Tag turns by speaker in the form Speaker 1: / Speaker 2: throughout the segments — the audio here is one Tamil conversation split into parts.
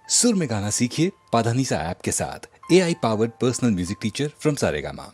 Speaker 1: सुर में गाना सीखिए पाधानीसा ऐप के साथ। AI powered personal music teacher from Saregama.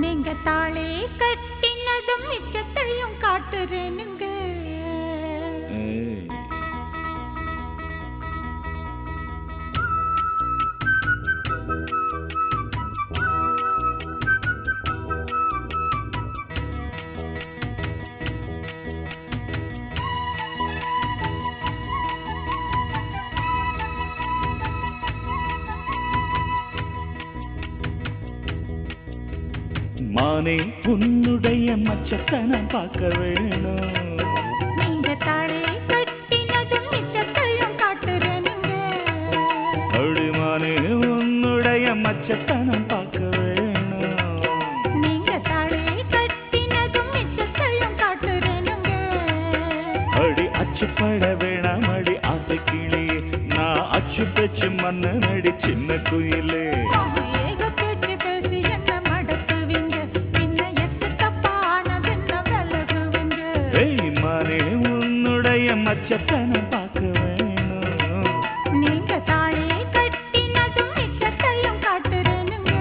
Speaker 2: நீங்க தாளே கட்டினதும் மிச்சத்தையும் காட்டுறேனுங்க.
Speaker 3: மானே உன்னுடைய மச்சத்தனம் பார்க்க வேணும்.
Speaker 2: நீங்க தாளே கட்டினதும் மிச்சத்தையும் காட்டுறேனுங்க.
Speaker 3: அடி மானே உன்னுடைய மச்சத்தனம் பார்க்க வேணும்.
Speaker 2: நீங்க தாளே கட்டினதும் மிச்சத்தையும் காட்டுறேனுங்க.
Speaker 3: அடி அச்சுப்பட வேணாம் அடி ஆசை கிளியே, நான் அச்சு பெச்சு மன்னன் அடி சின்ன குயிலே. மச்சத்தனம் பார்க்க வேணும்.
Speaker 2: நீங்க தாளே கட்டினதும் மிச்சத்தையும் காட்டுறேனுங்க.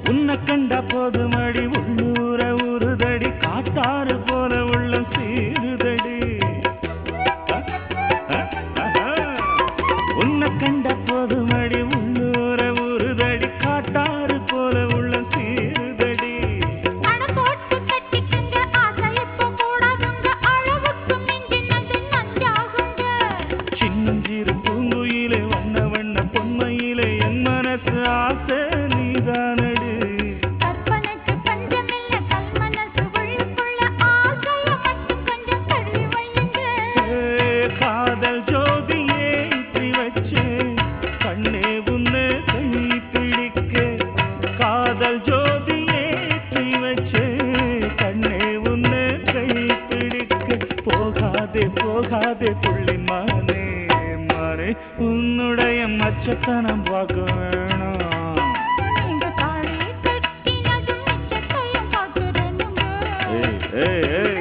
Speaker 3: உன்னை கண்ட போதும் அடி உள்ளூர உருதடி, காட்டாறு போல உள்ள சீருதடி. உன்னை கண்ட போதும் அடி உள்ளூர உருதடி, காட்டாறு போல உள்ள சீருதடி. சின்னஞ்சிறு பூங்குயிலே வண்ண வண்ண பொன்மையிலே என் மனசு ஆசை நீதானடி. காதல் ஜோதியே ஏற்றி வச்சே கண்ணே உன்னை கை பிடிக்க, காதல் ஜோதியே ஏற்றி வச்சே கண்ணே உன்னை கை பிடிக்க. போகாதே போகாதே புள்ளி மானே மானே, உன்னுடைய மச்சத்தனம் பார்க்க வேணும்.
Speaker 2: நீங்க தாளே கட்டினதும் மிச்சத்தையும் காட்டுறேனுங்க.
Speaker 3: ஏய் ஏய்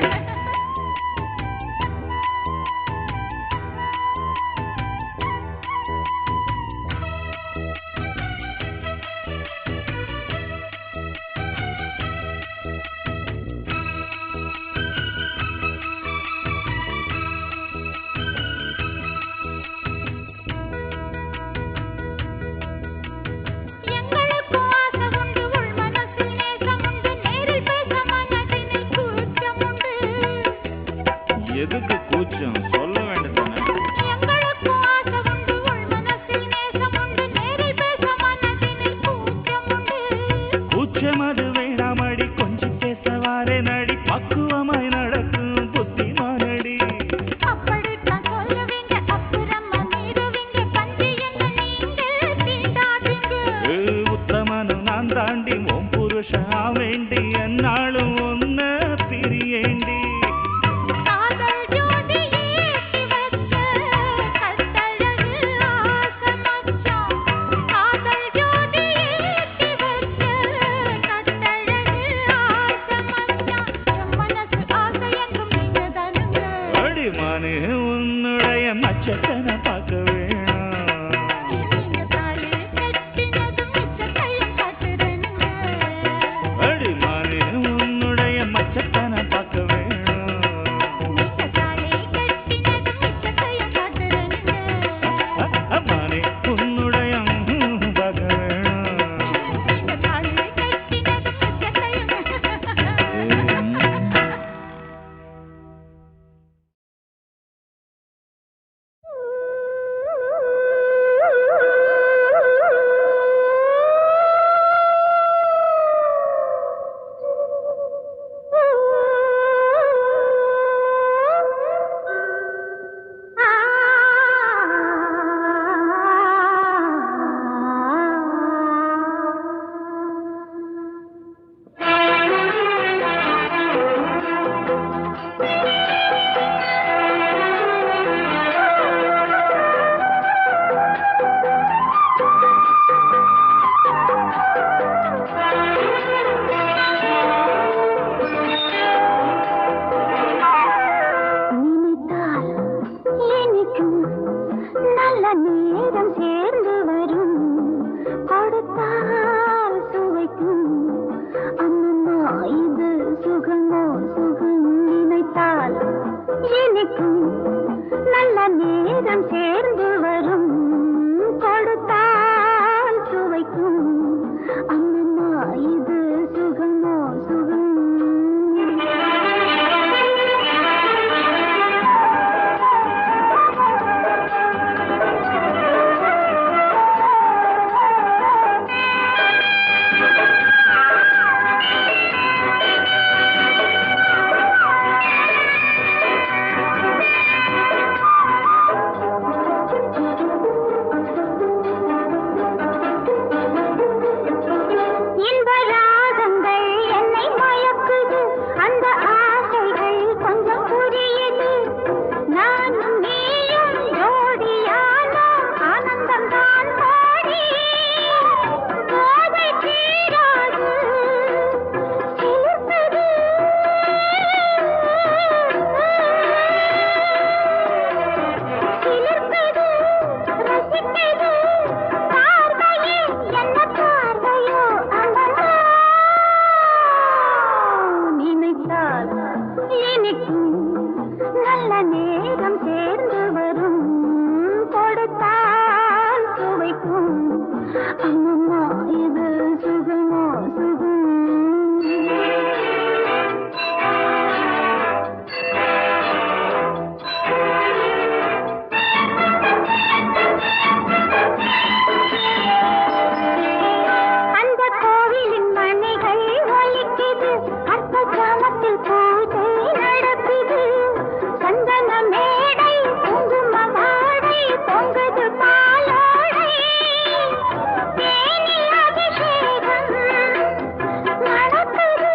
Speaker 3: எதுக்கு கூச்சம் சொல்ல வேண்டியதானே? கூச்சம் அது வேணாமடி, கொஞ்சம் பேச வாரே நடி, பக்குவமாய் நடக்கும் புத்திமானடி. உத்தமனும் நான் தாண்டி உன் புருஷா வேண்டி என்னாலும் ஒன்ன பிரியேண்டி. மானே உன்னுடைய மச்சத்தனை பார்க்க வேணும்.
Speaker 2: நீங்க தாளே கட்டினதும் மிச்சத்தையும் காட்டுறேனுங்க. அம்மம்மா இது சுகமோ சுகம். அந்த கோவிலின் மணிகள் ஒலிக்குது, அர்த்த கிராமத்தில் பூஜை நடக்குது. சந்தன மேடை குங்கும வாடை பொங்குது பாலோடை. தேனில் அபிஷேகம் நடக்குது.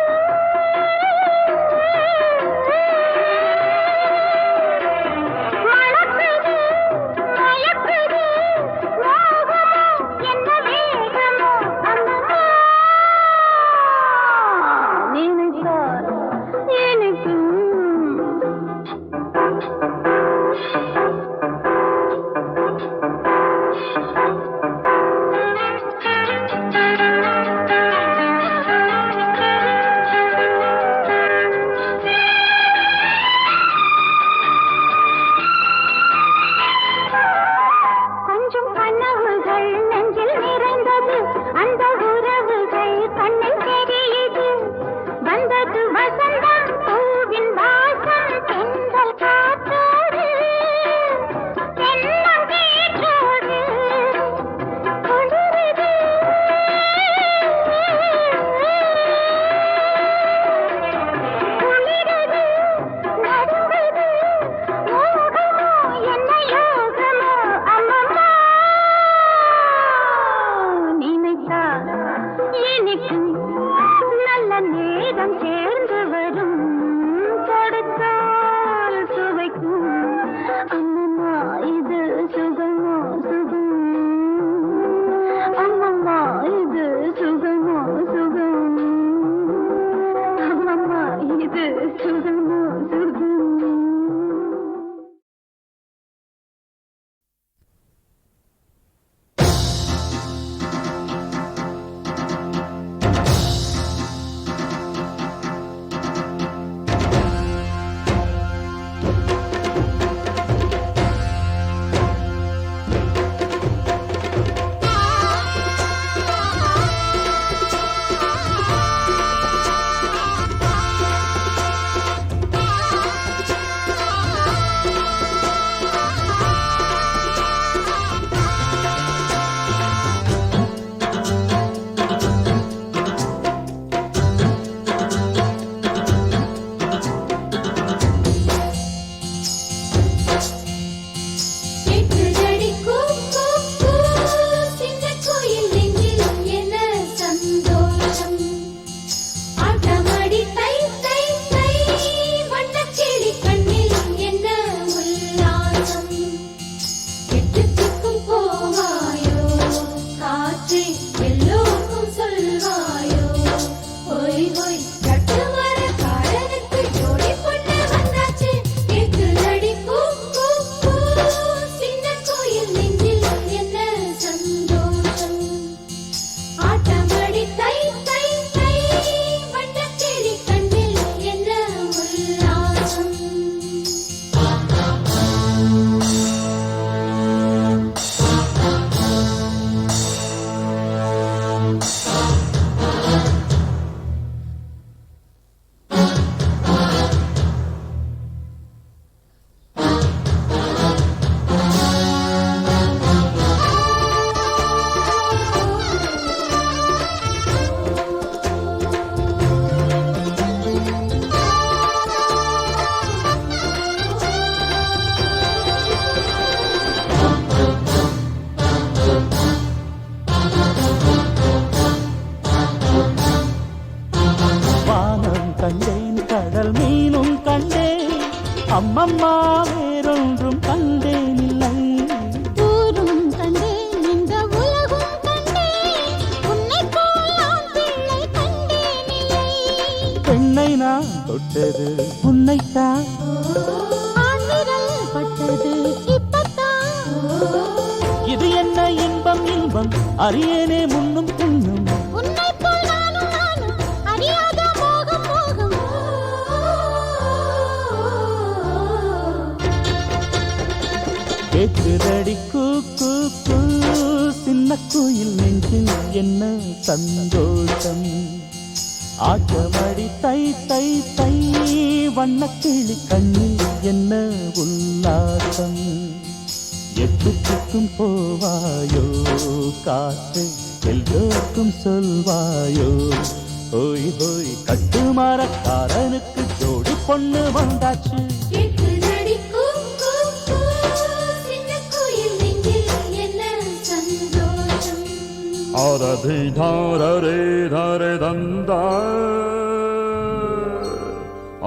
Speaker 2: மணக்குது, மயக்குது, மோகமோ என்ன வேகமோ அம்மம்மா. நினைத்தால் எனக்கும் கொஞ்சம் கனவுகள் நெஞ்சில் நிறைந்தது, அந்த உறவுகள் கண்ணில் தெரியுது. வந்தது வசந்தம் பூவின் வாசம் தென்றல் காற்றோடு தென்னங்கீற்றோடு குளிருது. குளிருது, நடுங்குது, மோகமோ என்ன யோகமோ அம்மம்மா. நினைத்தால் எனக்கும் நல்ல நேரம் சேர்ந்து வரும், கொடுத்தால் சுவைக்கும் அம்மம்மா இது சுகமோ சுகம். அம்மம்மா இது சுகமோ சுகம். அம்மம்மா இது சுகமோ சுகம்.
Speaker 4: கேக்குதடி கூ கூ கூ, சின்னக் கோயில் நெஞ்சில் என்ன சந்தோஷம். ஆட்டமடி தை தை தை, வண்ணக்கிளி கண்ணில் என்ன உல்லாசம். எட்டுத்திக்கும் போவாயோ காற்றே, எல்லோருக்கும் சொல்வாயோ ஹோய் ஹோய். கட்டுமர காரனுக்கு ஜோடி பொண்ணு வந்தாச்சு. கேக்குதடி கூ கூ கூ, சின்னக் கோயில் நெஞ்சில் என்ன சந்தோஷம். ஆட்டமடி தை தை தை, வண்ணக்கிளி கண்ணில் என்ன உல்லாசம்.
Speaker 3: வானம் கண்டேன், கடல் மீனும் கண்டேன், அம்மம்மா வேறொன்றும் கண்டேனில்லை.
Speaker 2: ஊரும் கண்டேன், இந்த உலகும் கண்டேன், உன்னைப் போல் ஆண் பிள்ளை கண்டேனில்லை.
Speaker 3: பெண்ணை நான் தொட்டது உன்னைத்தான்,
Speaker 2: ஆண் விரல் பட்டது இப்பத்தான்.
Speaker 3: இது என்ன இன்பம் இன்பம் அறியேனே முன்னும் பின்னும்.
Speaker 2: உன்னைப் போல் நானும் நானும் அறியாத மோகம் மோகம்.
Speaker 3: கேக்குதடி கூ கூ கூ, சின்ன கோயில் நெஞ்சில் என்ன சந்தோஷம் ஆட்டமடி தை தை தை வண்ணக்கிளி கண்ணில் என்ன உல்லாசம் எட்டுக்கும் போவாயோ காற்று எல்லோருக்கும் சொல்வாயோ ஹோய் ஹோய் கட்டுமரக்காரனுக்கு ஜோடி பொண்ணு வந்தாச்சு
Speaker 4: கேக்குதடி கூ கூ கூ சின்ன கோயில் நெஞ்சில் என்ன சந்தோஷம்
Speaker 3: ஆரதி தாரரே தாரே தந்தா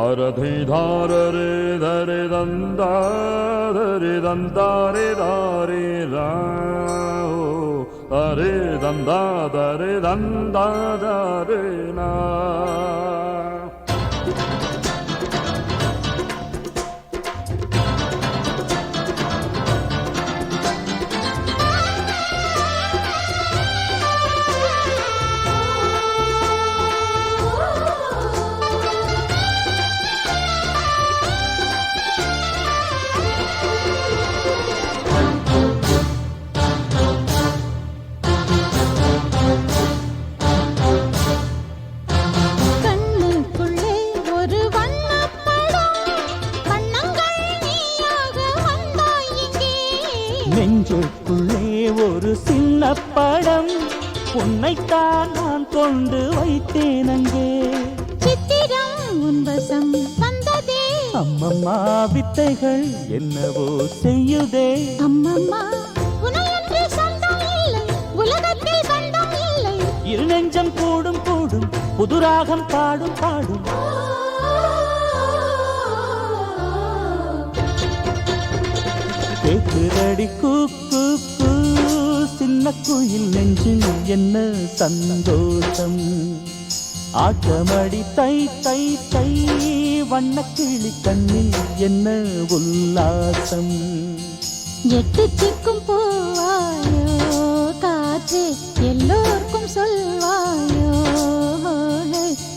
Speaker 3: ஆரதி தாரரே தாரே தந்தா தாரே தந்தாரே தாரே ரா தாரே தந்தா தாரே தந்தா தாரே நா
Speaker 2: கண்ணுக்குள்ளே ஒரு வண்ணப்படம் வண்ணங்கள் நீயாக வந்தாய் இங்கே
Speaker 3: நெஞ்சுக்குள்ளே ஒரு சின்ன படம் உன்னைத்தான் நான் கொண்டு வைத்தேன் அங்கே
Speaker 2: சித்திரம் உன் வசம் வந்ததே
Speaker 3: அம்மம்மா வித்தைகள் என்னவோ செய்யுதே
Speaker 2: அம்மம்மா உனையன்றி சொந்தம் இல்லை உலகத்தில் பந்தம் இல்லை
Speaker 3: இரு நெஞ்சம் கூடும் கூடும் புதுராகம் பாடும் பாடும் கேக்குதடி கூ கூ கூ சின்ன குயில் நெஞ்சில் என்ன சந்தோஷம் ஆட்டமடி தை தை தை வண்ணக்கிளி கண்ணில் என்ன உல்லாசம்
Speaker 2: எட்டு சிக்கும் போவாயோ காற்றே எல்லோருக்கும் சொல்வாயோ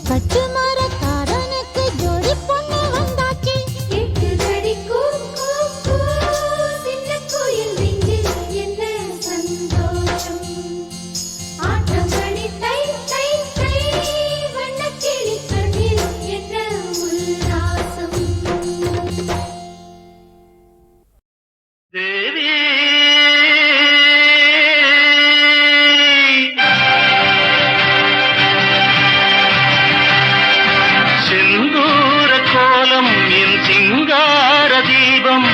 Speaker 2: கட்டுமரக்காரனுக்கு ஜோடி பொண்ணு வந்தாச்சு
Speaker 4: கேக்குதடி கூ கூ கூ சின்ன கோயில் நெஞ்சில் என்ன சந்தோஷம் ஆட்டமடி தை தை தை வண்ணக்கிளி கண்ணில் என்ன உல்லாசம்
Speaker 5: தேவி செந்தூர கோலம் என் சிங்கார தீபம்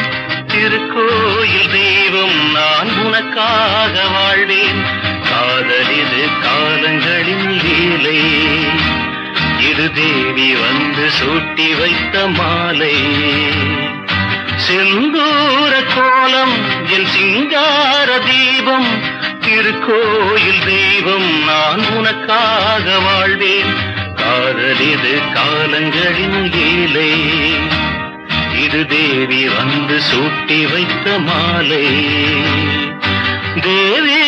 Speaker 5: திருக்கோயில் தெய்வம் நான் உனக்காக வாழ்வேன் காதலிது காலங்களின் லீலை இது தேவி வந்து சூட்டி வைத்த மாலை செந்தூர கோலம் என் சிங்கார தீபம் திருக்கோயில் தெய்வம் நான் உனக்காக வாழ்வேன் காதலிது காலங்களின் லீலை இது தேவி வந்து சூட்டி வைத்த மாலை தேவி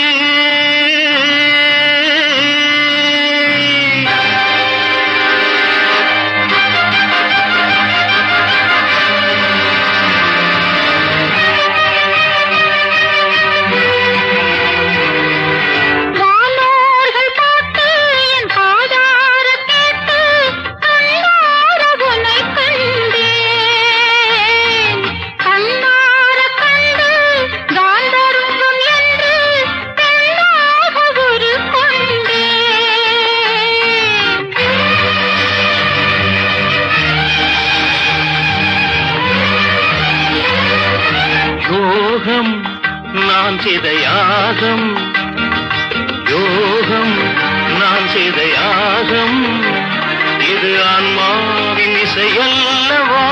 Speaker 2: வானோர்கள் பாட்டு என் காதார கேட்டு கண்ணார உன்னை கண்டேன் கண்ணார கண்டு காந்தருவம் என்று பெண்ணாக ஒரு
Speaker 5: யோகம் நான் செய்த யாகம் யோகம் நான் செய்த யாகம் இது ஆன்மாவின் இசையல்லவா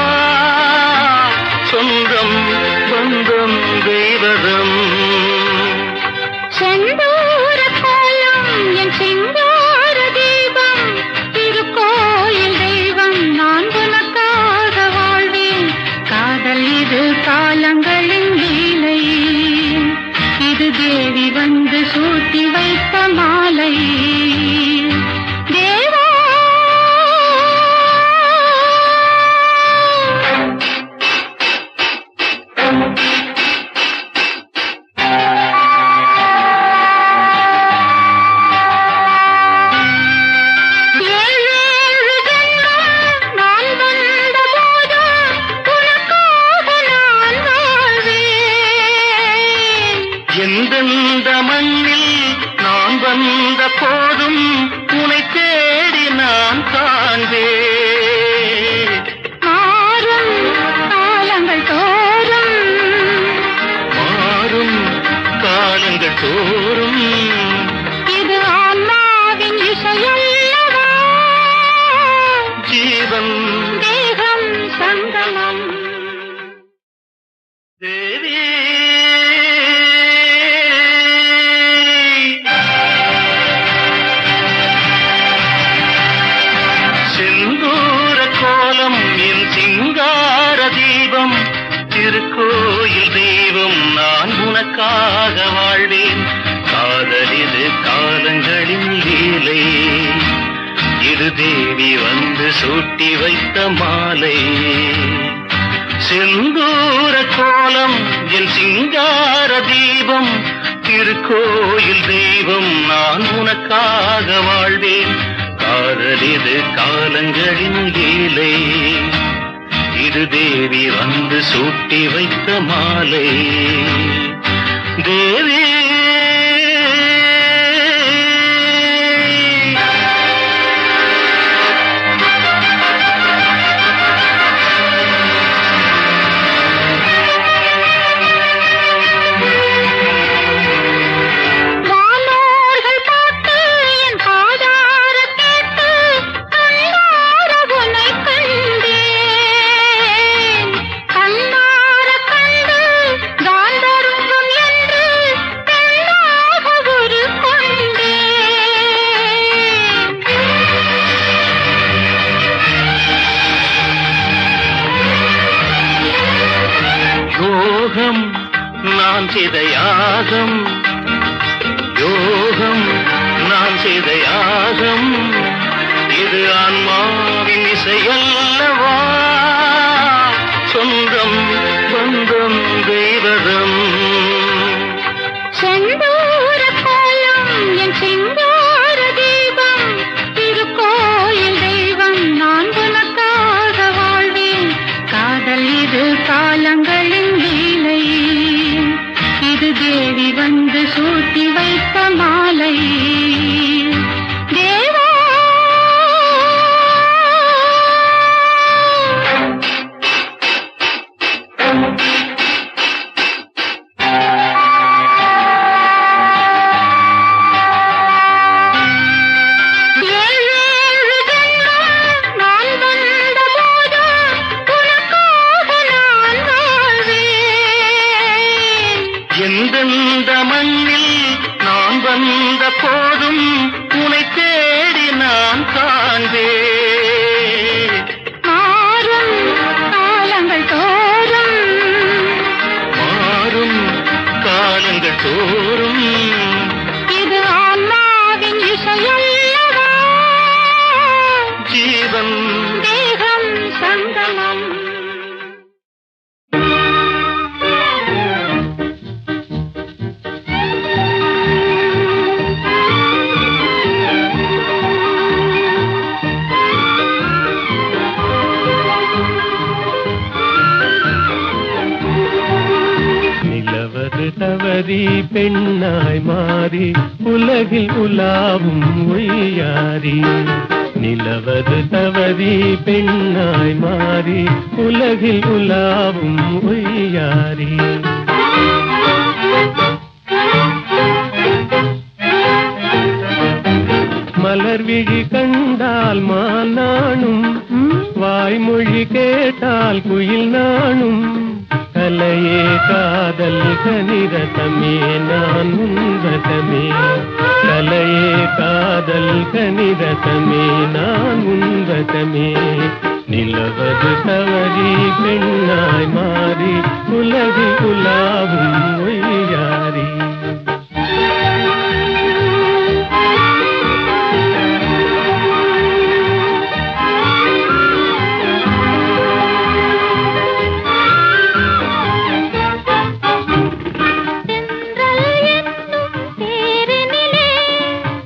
Speaker 5: சொந்தம் பந்தம் தெய்வதம்
Speaker 2: செந்தூர கோலம் என் சிங்கார தீபம் திருக்கோயில் தெய்வம் நான் உனக்காக வாழ்வேன் காதல் இது காலங்களின் லீலை இது தேவி வந்து சூட்டி வைத்த மாலை தேவா
Speaker 5: வந்த போதும் உனை தேடி நான் காண்பேன்.
Speaker 2: மாறும் காலங்கள் தோறும்
Speaker 5: மாறும் காலங்கள் தோறும்
Speaker 2: இது ஆன்மாவின் இசையல்லவா,
Speaker 5: ஜீவன்
Speaker 2: தேகம் சங்கமம்.
Speaker 5: தேவி செந்தூர கோலம் என் சிங்கார தீபம், திருக்கோயில் தெய்வம் நான் உனக்காக வாழ்வேன். காதலிது காலங்களின் லீலை, இது தேவி வந்து சூட்டி வைத்த மாலை. செந்தூர கோலம் என் சிங்கார தீபம், திருக்கோயில் தெய்வம் நான் உனக்காக வாழ்வேன். காதலிது காலங்களின் லீலை, இது தேவி வந்து சூட்டி வைத்த மாலை. தேவி
Speaker 2: வானோர்கள் பாட்டு என் காதார கேட்டு கண்ணார உன்னை கண்டேன். கண்ணார கண்டு காந்தருவம் என்று பெண்ணாக உருக்கொண்டேன்.
Speaker 5: யோகம் நான் செய்த யாகம், யோகம் நான் செய்த யாகம், இது ஆன்மாவின் இசையல்லவா, சொந்தம் பந்தம் தெய்வதம்.
Speaker 2: செந்தூர கோலம் என் சிங்கார தீபம், திருக்கோயில் தெய்வம் நான் உனக்காக வாழ்வேன். காதல் இது காலங்களின் லீலை, இது தேவி வந்து சூட்டி வைத்த மாலை. தேவா ஏழேழு ஜென்மம் நான் வந்த போதும் உனக்காக நான் வாழ்வேன்.
Speaker 5: எந்தெந்த மண்ணில் நான் வந்த போதும் உனை தேடி நான் காண்பேன்.
Speaker 2: மாறும் காலங்கள் தோறும்
Speaker 5: மாறும் காலங்கள் தோறும்
Speaker 2: இது ஆன்மாவின் இசையல்லவா,
Speaker 5: ஜீவன்
Speaker 2: தேகம் சங்கமம்.
Speaker 6: நிலவது தவறி பெண்ணாய் மாறி உலகில் உலாவும் ஒய்யாரி. நிலவது தவறி பெண்ணாய் மாறி உலகில் உலாவும் ஒய்யாரி. மலர் விழி கண்டால் மானானும், வாய்மொழி கேட்டால் குயில் நானும். கலையே காதல் கனிரதமே நான் உன்வசமே, கலையே காதல் கனிரதமே நான் உன்வசமே. நிலவது தவறி பெண்ணாய் மாறி உலகில் உலாவும் ஒய்யாரி.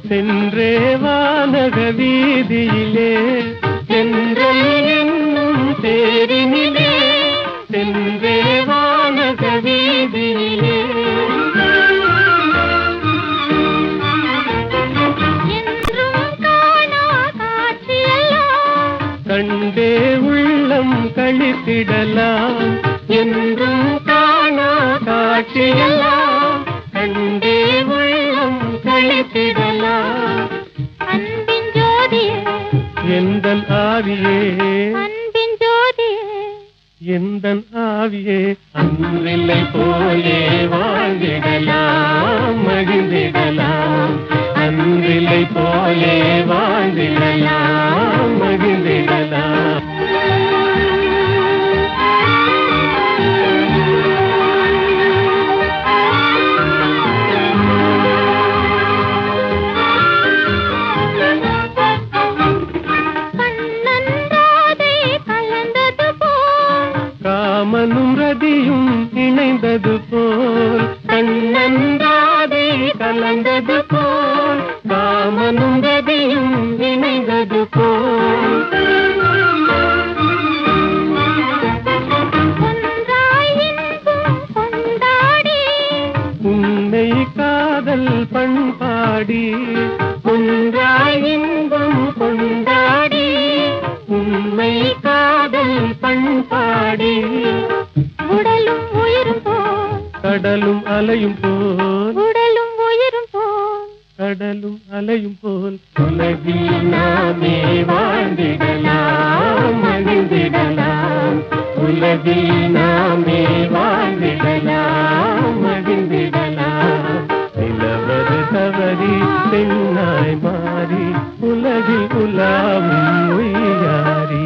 Speaker 6: சென்றே வானக வீதியிலே, சென்றல் என்னும் தேரினிலே, சென்றே வானக வீதியிலே. கழித்திடலாம் என்றும் காணா காட்சியெல்லாம் கண்டே உள்ளம் கழித்திடலாம்.
Speaker 2: அன்பின் ஜோதியே
Speaker 6: எந்தன் ஆவியே
Speaker 2: அன்பின் ஜோதியே
Speaker 6: எந்தன் ஆவியே அன்றில்லை போலே வாழ்ந்திடலாம் மகிழ்ந்திடலாம். அன்றில்லை போலே வாழ்ந்திடலாம் மகிழ்ந்திடலாம்.
Speaker 2: கண்ணன்றாதை கலந்தது போல்
Speaker 6: காமனும் ரதியும் இணைந்தது போல் கண்ணன்றாதை கலந்தது போல் காமனும் ரதியும் இணைந்தது போல்
Speaker 2: ஒன்றாய் இன்பம் கொண்டாடி
Speaker 6: உன்னை காதல் பண்பாடி ஒன்றாய் இன்பம் கொண்டாடி உண்மை காதல் பண்பாடி
Speaker 2: உடலும் உயிரும் போல்
Speaker 6: கடலும் அலையும் போல்
Speaker 2: உடலும் உயிரும் போல்
Speaker 6: கடலும் அலையும் போல் உலகில் நாமே வாழ்ந்திடலாம் மகிழ்ந்திடலாம். உலகில் நாமே வாழ்ந்திடலாம் மகிழ்ந்திடலாம். நிலவது தவறி பெண்ணாய் மாறி உலகில் உலாவும் உய்யாரி.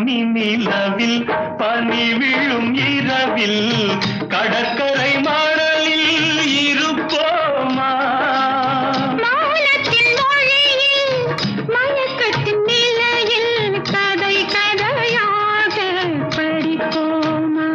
Speaker 5: பௌர்ணமி நிலவில் பனி விழும் இரவில் கடற்கரை மணலில் இருப்போமா
Speaker 2: மௌனத்தின் மொழியில் மயக்கத்தின் நிலையில் கதை கதையாக படிப்போமா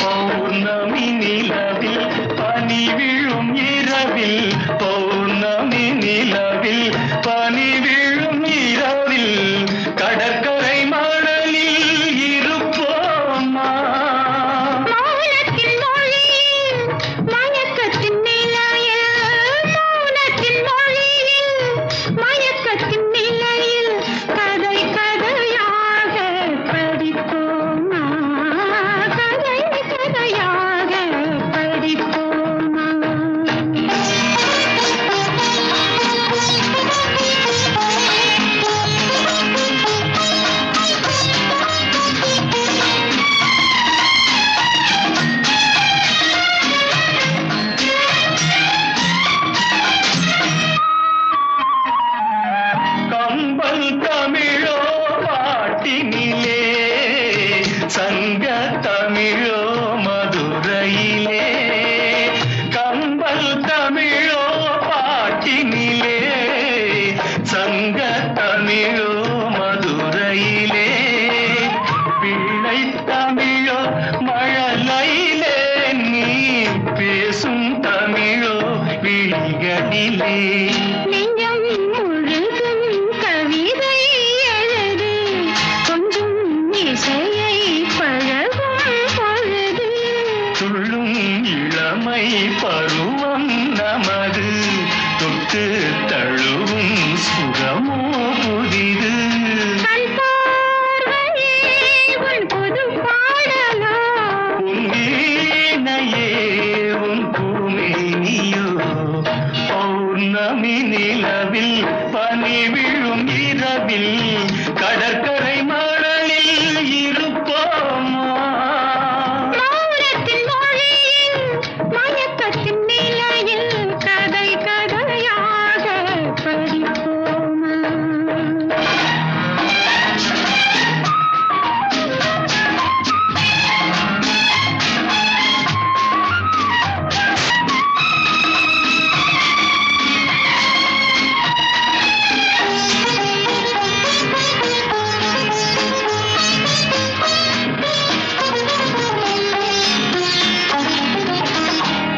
Speaker 5: பௌர்ணமி நிலவில் பனி விழும் இரவில் பௌர்ணமி நிலவில் பனி விழும் இரவில் கடற்கரை மணலில் இருப்போமா
Speaker 2: மௌனத்தின் மொழியில் மயக்கத்தின் நிலையில் மௌனத்தின் மொழியில் மயக்கத்தின் நிலையில் கதை கதையாக படிப்போமா கதை கதையாக படிப்போமா
Speaker 5: கம்பல் தமிழோ பாட்டினிலே சங்க தமிழோ மதுரையிலே கம்பல் தமிழோ பாட்டினிலே சங்க தமிழோ மதுரையிலே பிள்ளை தமிழோ மழலையிலே நீ பேசும் தமிழோ விழிகளிலே
Speaker 2: நெஞ்சம் முழுதும் கவிதை எழுது கொஞ்சம் இசையை பழகும் பொழுது
Speaker 5: துள்ளும் இளமை பருவம் நமது தொட்டு தழுவும் சுகமோ புதிது
Speaker 2: கண் பார்வையே உன் புது பாடலோ
Speaker 5: உன் வீணையே உன் பூமேனியோ பௌர்ணமி நிலவில் பனி விழும் இரவில் கடற்கரை மணலில் இருப்போமா
Speaker 2: மௌனத்தின் மொழியில் மயக்கத்தின் நிலையில் கதை கதையாக படிப்போமா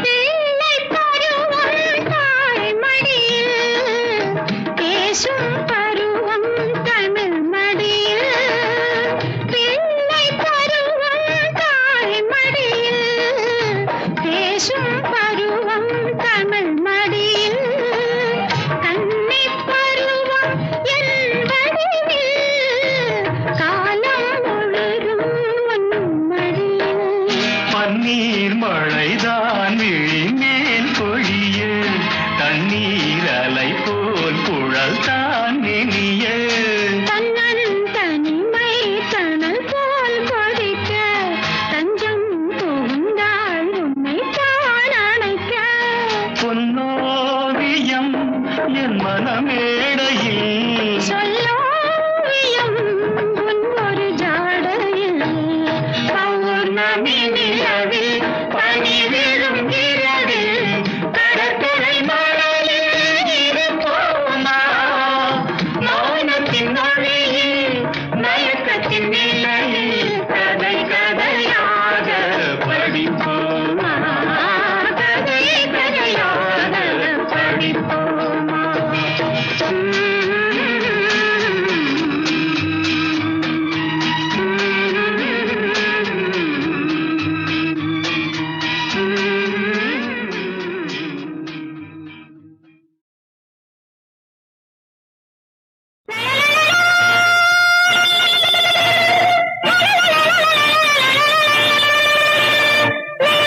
Speaker 2: பிள்ளை பருவம் தாய்மடியில் பேசும் பருவம் தமிழ் மடியில் பிள்ளை பருவம் தாய்மடியில் பேசும் பருவம் தமிழ் மடியில் கன்னி பருவம் என்பதில் காலம் முழுதும் உன் மடியில்
Speaker 5: பன்னீர் மழைதான் விழி மேல் பொழிய தண்ணீர் அலை போல் குழல் தான் நெனிய
Speaker 2: தன்னன் தனிமை தணல் போல் கொதிக்க தஞ்சம் புகுந்தாள் உன்னை தான் அணைக்க
Speaker 5: பொன்னோவியம் என் மனமேடையில்
Speaker 2: சொல்லோவியம் உன் ஒரு ஜாடையில் பௌர்ணமி நிலவில் பனி விழும் இரவில் கடற்கரை மணலில் இருப்போமா மௌனத்தின் மொழியில் மயக்கத்தின் நிலையில் கதை கதையாக படிப்போமா கதை கதையாக படிப்போமா La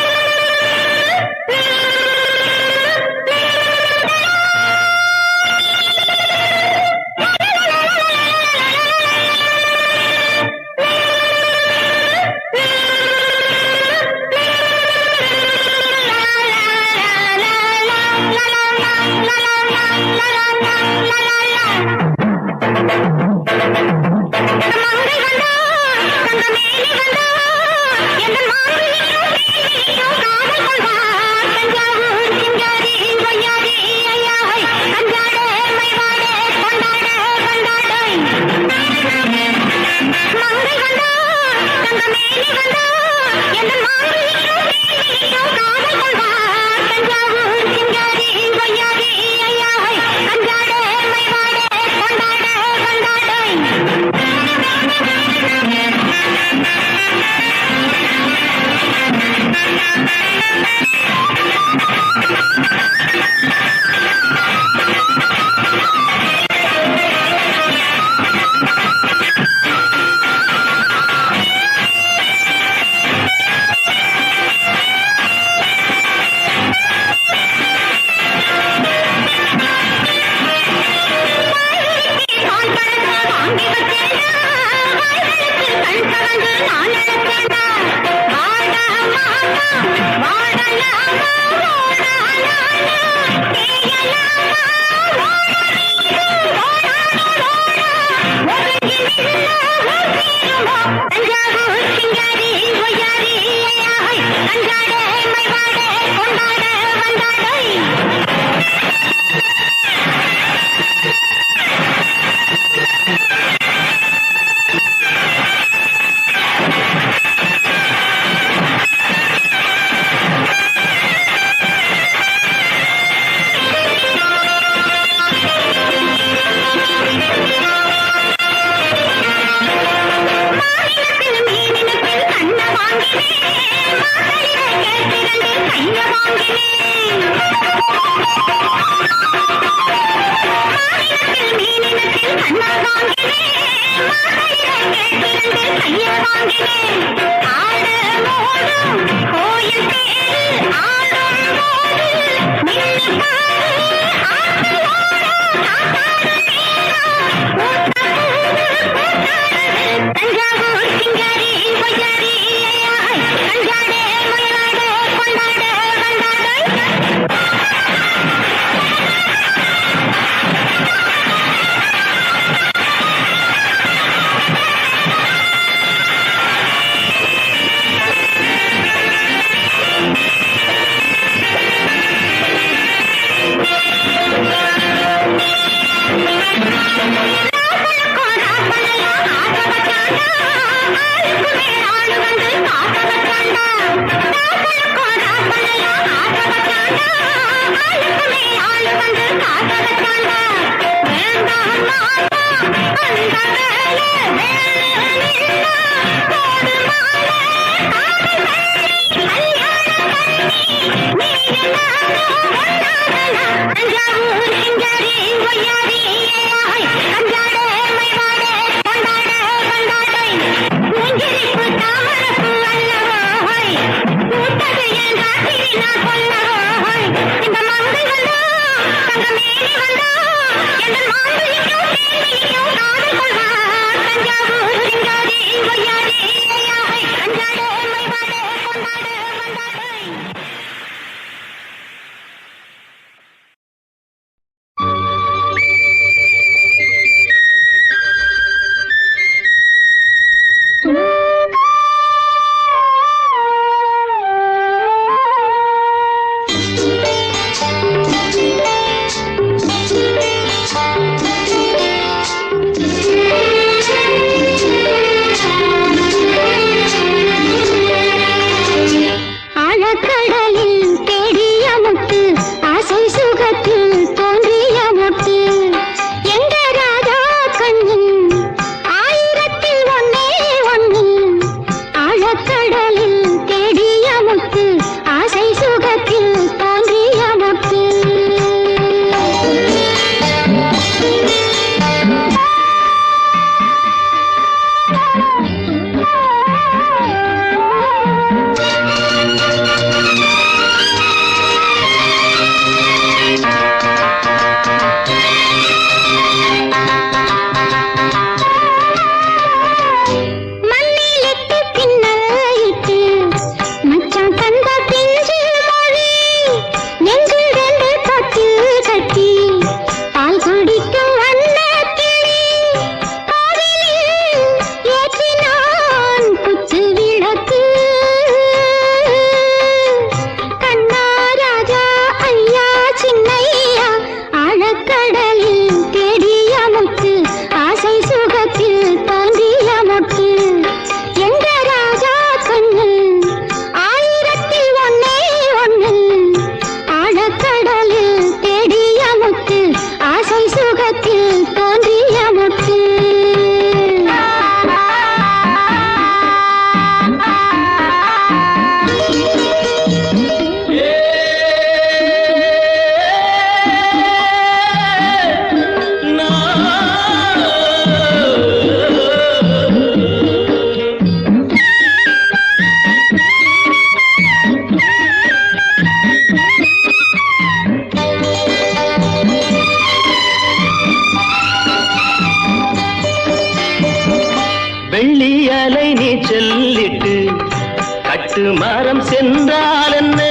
Speaker 5: மரம் சென்றால் என்ன,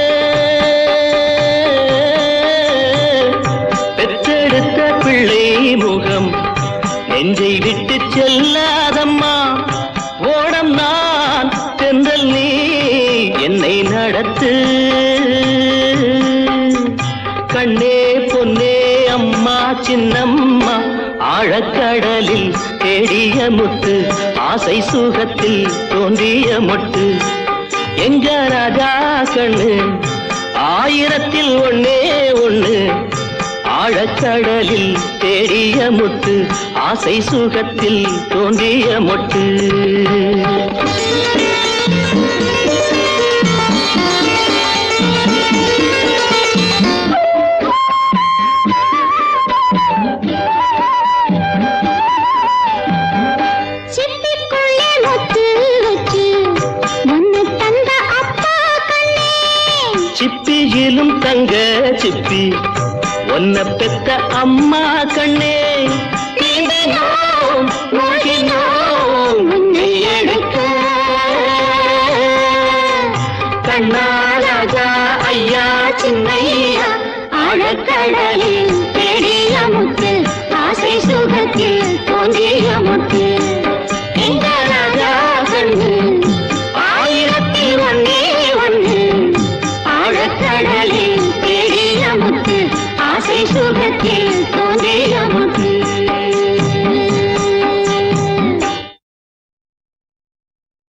Speaker 5: பெற்றெடுத்த பிள்ளை முகம் நெஞ்சை விட்டு செல்லாதம்மா. ஓடம் நான் தென்றல் நீ என்னை நடத்து. கண்ணே பொன்னே அம்மா சின்னம்மா, ஆழக்கடலில் தேடிய முத்து, ஆசை சுகத்தில் தோன்றிய மொட்டு. எங்க ராஜா கண்ணு ஆயிரத்தில் ஒன்னே ஒண்ணு, ஆழக்கடலில் தேடிய முத்து, ஆசை சுகத்தில் தோன்றிய மொட்டு. சிப்பியிலும் தங்க சிப்பி ஒன்ன பெத்த அம்மா கண்ணே. எடுக்க கண்ணா ராஜா ஐயா சின்னையா, ஆழக்கடலில் தேடிய முத்து, ஆசை சுகத்தில் தோன்றிய முத்து.